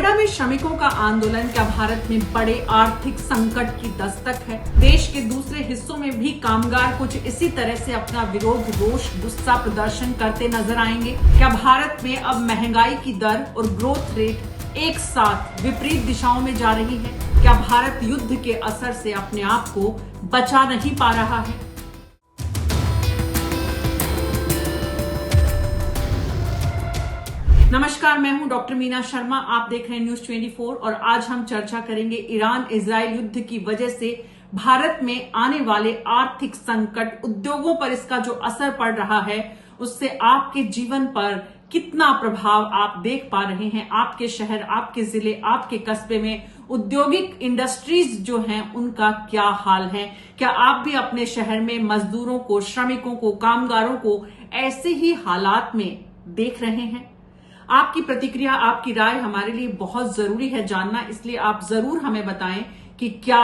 नोएडा में श्रमिकों का आंदोलन क्या भारत में बड़े आर्थिक संकट की दस्तक है? देश के दूसरे हिस्सों में भी कामगार कुछ इसी तरह से अपना विरोध, रोष, गुस्सा प्रदर्शन करते नजर आएंगे। क्या भारत में अब महंगाई की दर और ग्रोथ रेट एक साथ विपरीत दिशाओं में जा रही है? क्या भारत युद्ध के असर से अपने आप को बचा नहीं पा रहा है? नमस्कार, मैं हूं डॉक्टर मीना शर्मा। आप देख रहे हैं न्यूज 24 और आज हम चर्चा करेंगे ईरान इजराइल युद्ध की वजह से भारत में आने वाले आर्थिक संकट, उद्योगों पर इसका जो असर पड़ रहा है, उससे आपके जीवन पर कितना प्रभाव आप देख पा रहे हैं। आपके शहर, आपके जिले, आपके कस्बे में औद्योगिक इंडस्ट्रीज जो हैं उनका क्या हाल है? क्या आप भी अपने शहर में मजदूरों को, श्रमिकों को, कामगारों को ऐसे ही हालात में देख रहे हैं? आपकी प्रतिक्रिया, आपकी राय हमारे लिए बहुत जरूरी है जानना, इसलिए आप जरूर हमें बताएं कि क्या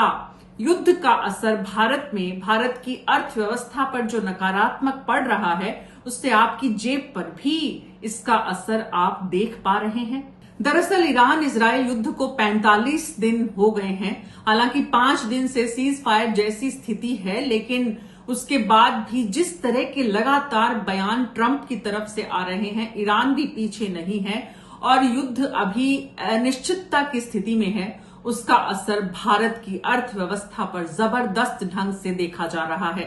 युद्ध का असर भारत में, भारत की अर्थव्यवस्था पर जो नकारात्मक पड़ रहा है, उससे आपकी जेब पर भी इसका असर आप देख पा रहे हैं। दरअसल ईरान इजराइल युद्ध को 45 दिन हो गए हैं। हालांकि 5 दिन से सीज फायर जैसी स्थिति है, लेकिन उसके बाद भी जिस तरह के लगातार बयान ट्रंप की तरफ से आ रहे हैं, ईरान भी पीछे नहीं है और युद्ध अभी अनिश्चितता की स्थिति में है। उसका असर भारत की अर्थव्यवस्था पर जबरदस्त ढंग से देखा जा रहा है।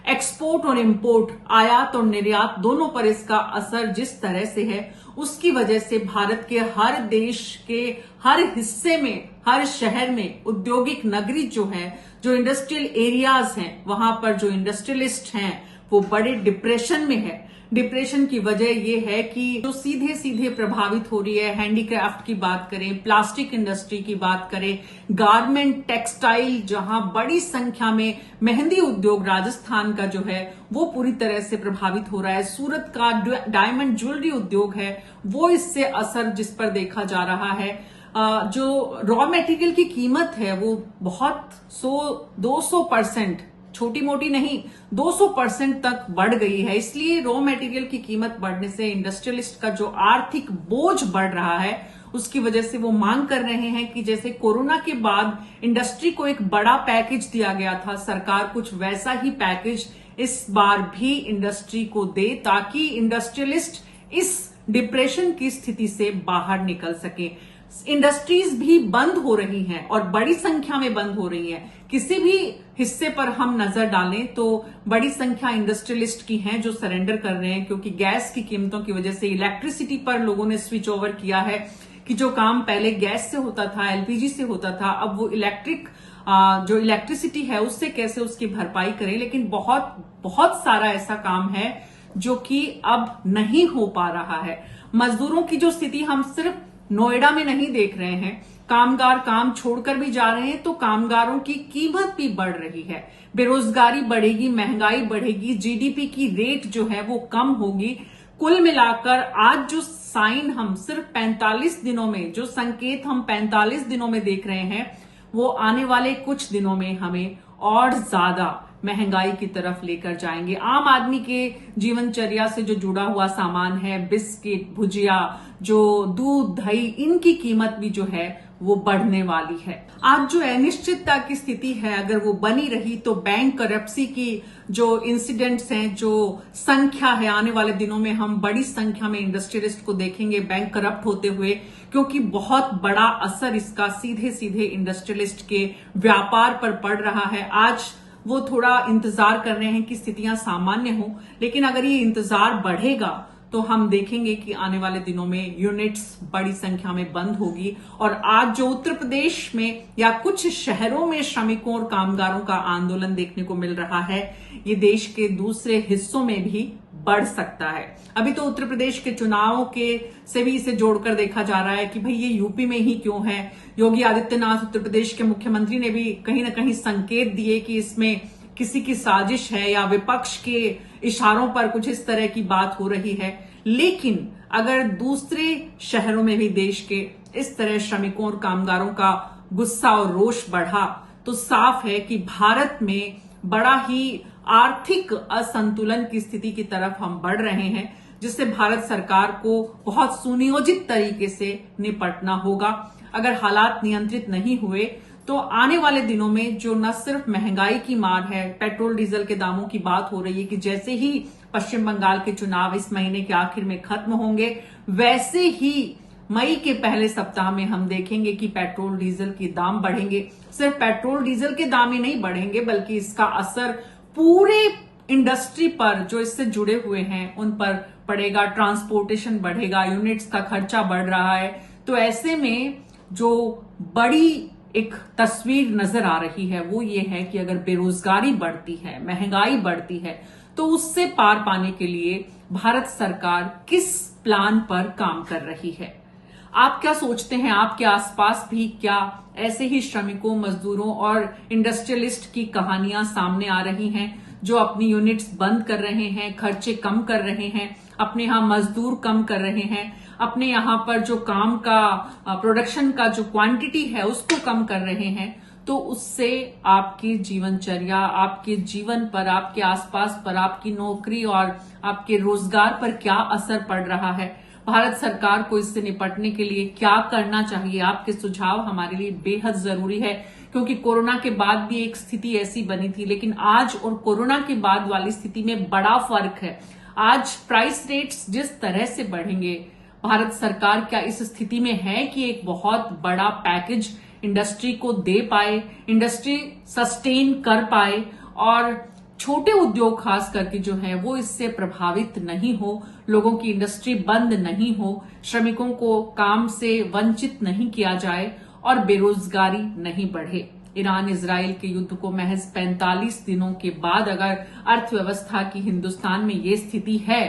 एक्सपोर्ट और इंपोर्ट, आयात और निर्यात दोनों पर इसका असर जिस तरह से है, उसकी वजह से भारत के हर देश के हर हिस्से में, हर शहर में औद्योगिक नगरी जो है, जो इंडस्ट्रियल एरियाज हैं, वहां पर जो इंडस्ट्रियलिस्ट हैं वो बड़े डिप्रेशन में है। डिप्रेशन की वजह यह है कि जो सीधे सीधे प्रभावित हो रही है, हैंडीक्राफ्ट की बात करें, प्लास्टिक इंडस्ट्री की बात करें, गारमेंट, टेक्सटाइल, जहां बड़ी संख्या में मेहंदी उद्योग राजस्थान का जो है वो पूरी तरह से प्रभावित हो रहा है। सूरत का डायमंड ज्वेलरी उद्योग है, वो इससे असर जिस पर देखा जा रहा है। जो रॉ मटेरियल की कीमत है वो बहुत 100-200%, छोटी मोटी नहीं, 200% तक बढ़ गई है। इसलिए रॉ मटेरियल की कीमत बढ़ने से इंडस्ट्रियलिस्ट का जो आर्थिक बोझ बढ़ रहा है, उसकी वजह से वो मांग कर रहे हैं कि जैसे कोरोना के बाद इंडस्ट्री को एक बड़ा पैकेज दिया गया था, सरकार कुछ वैसा ही पैकेज इस बार भी इंडस्ट्री को दे, ताकि इंडस्ट्रियलिस्ट इस डिप्रेशन की स्थिति से बाहर निकल सके। इंडस्ट्रीज भी बंद हो रही हैं और बड़ी संख्या में बंद हो रही हैं। किसी भी हिस्से पर हम नजर डालें तो बड़ी संख्या इंडस्ट्रियलिस्ट की हैं जो सरेंडर कर रहे हैं, क्योंकि गैस की कीमतों की वजह से इलेक्ट्रिसिटी पर लोगों ने स्विच ओवर किया है कि जो काम पहले गैस से होता था, एलपीजी से होता था, अब वो जो इलेक्ट्रिसिटी है उससे कैसे उसकी भरपाई करें। लेकिन बहुत बहुत सारा ऐसा काम है जो कि अब नहीं हो पा रहा है। मजदूरों की जो स्थिति हम सिर्फ नोएडा में नहीं देख रहे हैं, कामगार काम छोड़कर भी जा रहे हैं तो कामगारों की कीमत भी बढ़ रही है। बेरोजगारी बढ़ेगी, महंगाई बढ़ेगी, जीडीपी की रेट जो है वो कम होगी। कुल मिलाकर आज जो साइन हम सिर्फ 45 दिनों में, जो संकेत हम 45 दिनों में देख रहे हैं, वो आने वाले कुछ दिनों में हमें और ज्यादा महंगाई की तरफ लेकर जाएंगे। आम आदमी के जीवनचर्या से जो जुड़ा हुआ सामान है, बिस्किट, भुजिया, जो दूध, दही, इनकी कीमत भी जो है वो बढ़ने वाली है। आज जो अनिश्चितता की स्थिति है, अगर वो बनी रही तो बैंक करप्सी की जो इंसिडेंट्स हैं, जो संख्या है, आने वाले दिनों में हम बड़ी संख्या में इंडस्ट्रियलिस्ट को देखेंगे बैंक करप्ट होते हुए, क्योंकि बहुत बड़ा असर इसका सीधे सीधे इंडस्ट्रियलिस्ट के व्यापार पर पड़ रहा है। आज वो थोड़ा इंतजार कर रहे हैं कि स्थितियां सामान्य हो, लेकिन अगर ये इंतजार बढ़ेगा तो हम देखेंगे कि आने वाले दिनों में यूनिट्स बड़ी संख्या में बंद होगी। और आज जो उत्तर प्रदेश में या कुछ शहरों में श्रमिकों और कामगारों का आंदोलन देखने को मिल रहा है, ये देश के दूसरे हिस्सों में भी बढ़ सकता है। अभी तो उत्तर प्रदेश के चुनावों के से भी इसे जोड़कर देखा जा रहा है कि भाई ये यूपी में ही क्यों है। योगी आदित्यनाथ, उत्तर प्रदेश के मुख्यमंत्री, ने भी कहीं ना कहीं संकेत दिए कि इसमें किसी की साजिश है या विपक्ष के इशारों पर कुछ इस तरह की बात हो रही है। लेकिन अगर दूसरे शहरों में भी देश के इस तरह श्रमिकों और कामगारों का गुस्सा और रोष बढ़ा तो साफ है कि भारत में बड़ा ही आर्थिक असंतुलन की स्थिति की तरफ हम बढ़ रहे हैं। जिससे भारत सरकार को बहुत सुनियोजित तरीके से निपटना होगा। अगर हालात नियंत्रित नहीं हुए तो आने वाले दिनों में जो न सिर्फ महंगाई की मार है, पेट्रोल डीजल के दामों की बात हो रही है कि जैसे ही पश्चिम बंगाल के चुनाव इस महीने के आखिर में खत्म होंगे, वैसे ही मई के पहले सप्ताह में हम देखेंगे कि पेट्रोल डीजल के दाम बढ़ेंगे। सिर्फ पेट्रोल डीजल के दाम ही नहीं बढ़ेंगे, बल्कि इसका असर पूरे इंडस्ट्री पर जो इससे जुड़े हुए हैं उन पर पड़ेगा। ट्रांसपोर्टेशन बढ़ेगा, यूनिट्स का खर्चा बढ़ रहा है। तो ऐसे में जो बड़ी एक तस्वीर नजर आ रही है वो ये है कि अगर बेरोजगारी बढ़ती है, महंगाई बढ़ती है, तो उससे पार पाने के लिए भारत सरकार किस प्लान पर काम कर रही है। आप क्या सोचते हैं? आपके आसपास भी क्या ऐसे ही श्रमिकों, मजदूरों और इंडस्ट्रियलिस्ट की कहानियां सामने आ रही हैं जो अपनी यूनिट्स बंद कर रहे हैं, खर्चे कम कर रहे हैं, अपने यहां मजदूर कम कर रहे हैं, अपने यहां पर जो काम का प्रोडक्शन का जो क्वांटिटी है उसको कम कर रहे हैं? तो उससे आपकी जीवनचर्या, आपके जीवन पर, आपके आसपास पर, आपकी नौकरी और आपके रोजगार पर क्या असर पड़ रहा है? भारत सरकार को इससे निपटने के लिए क्या करना चाहिए? आपके सुझाव हमारे लिए बेहद जरूरी है, क्योंकि कोरोना के बाद भी एक स्थिति ऐसी बनी थी, लेकिन आज और कोरोना के बाद वाली स्थिति में बड़ा फर्क है। आज प्राइस रेट्स जिस तरह से बढ़ेंगे, भारत सरकार क्या इस स्थिति में है कि एक बहुत बड़ा पैकेज इंडस्ट्री को दे पाए, इंडस्ट्री सस्टेन कर पाए और छोटे उद्योग खास करके जो है वो इससे प्रभावित नहीं हो, लोगों की इंडस्ट्री बंद नहीं हो, श्रमिकों को काम से वंचित नहीं किया जाए और बेरोजगारी नहीं बढ़े। ईरान इजराइल के युद्ध को महज 45 दिनों के बाद अगर अर्थव्यवस्था की हिंदुस्तान में ये स्थिति है,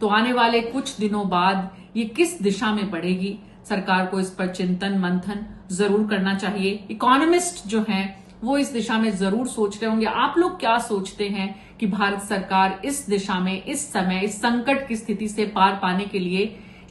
तो आने वाले कुछ दिनों बाद ये किस दिशा में बढ़ेगी? सरकार को इस पर चिंतन मंथन जरूर करना चाहिए। इकोनॉमिस्ट जो हैं वो इस दिशा में जरूर सोच रहे होंगे। आप लोग क्या सोचते हैं कि भारत सरकार इस दिशा में, इस समय, इस संकट की स्थिति से पार पाने के लिए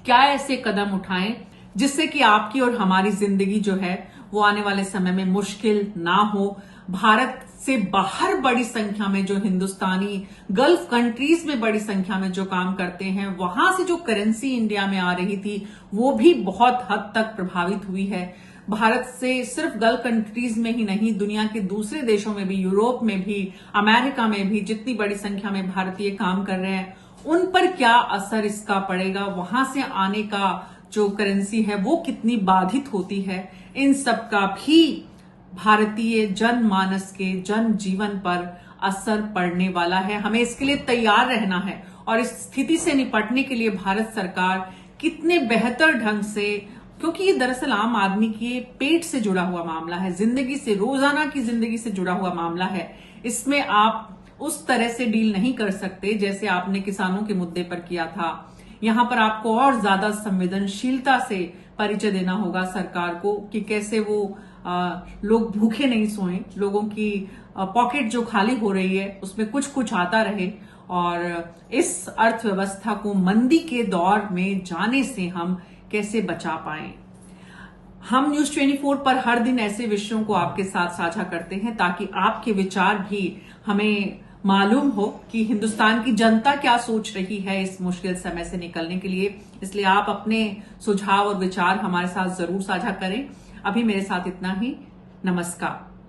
क्या ऐसे कदम उठाएं जिससे कि आपकी और हमारी जिंदगी जो है वो आने वाले समय में मुश्किल ना हो? भारत से बाहर बड़ी संख्या में जो हिंदुस्तानी गल्फ कंट्रीज में बड़ी संख्या में जो काम करते हैं, वहां से जो करेंसी इंडिया में आ रही थी वो भी बहुत हद तक प्रभावित हुई है। भारत से सिर्फ गल्फ कंट्रीज में ही नहीं, दुनिया के दूसरे देशों में भी, यूरोप में भी, अमेरिका में भी जितनी बड़ी संख्या में भारतीय काम कर रहे हैं, उन पर क्या असर इसका पड़ेगा? वहां से आने का जो करेंसी है वो कितनी बाधित होती है? इन सब का भी भारतीय जनमानस के जन जीवन पर असर पड़ने वाला है। हमें इसके लिए तैयार रहना है और इस स्थिति से निपटने के लिए भारत सरकार कितने बेहतर ढंग से, क्योंकि ये दरअसल आम आदमी के पेट से जुड़ा हुआ मामला है, जिंदगी से, रोजाना की जिंदगी से जुड़ा हुआ मामला है। इसमें आप उस तरह से डील नहीं कर सकते जैसे आपने किसानों के मुद्दे पर किया था। यहां पर आपको और ज्यादा संवेदनशीलता से परिचय देना होगा सरकार को कि कैसे वो लोग भूखे नहीं सोएं, लोगों की पॉकेट जो खाली हो रही है उसमें कुछ कुछ आता रहे और इस अर्थव्यवस्था को मंदी के दौर में जाने से हम कैसे बचा पाएं। हम न्यूज 24 पर हर दिन ऐसे विषयों को आपके साथ साझा करते हैं ताकि आपके विचार भी हमें मालूम हो कि हिंदुस्तान की जनता क्या सोच रही है इस मुश्किल समय से निकलने के लिए। इसलिए आप अपने सुझाव और विचार हमारे साथ जरूर साझा करें। अभी मेरे साथ इतना ही। नमस्कार।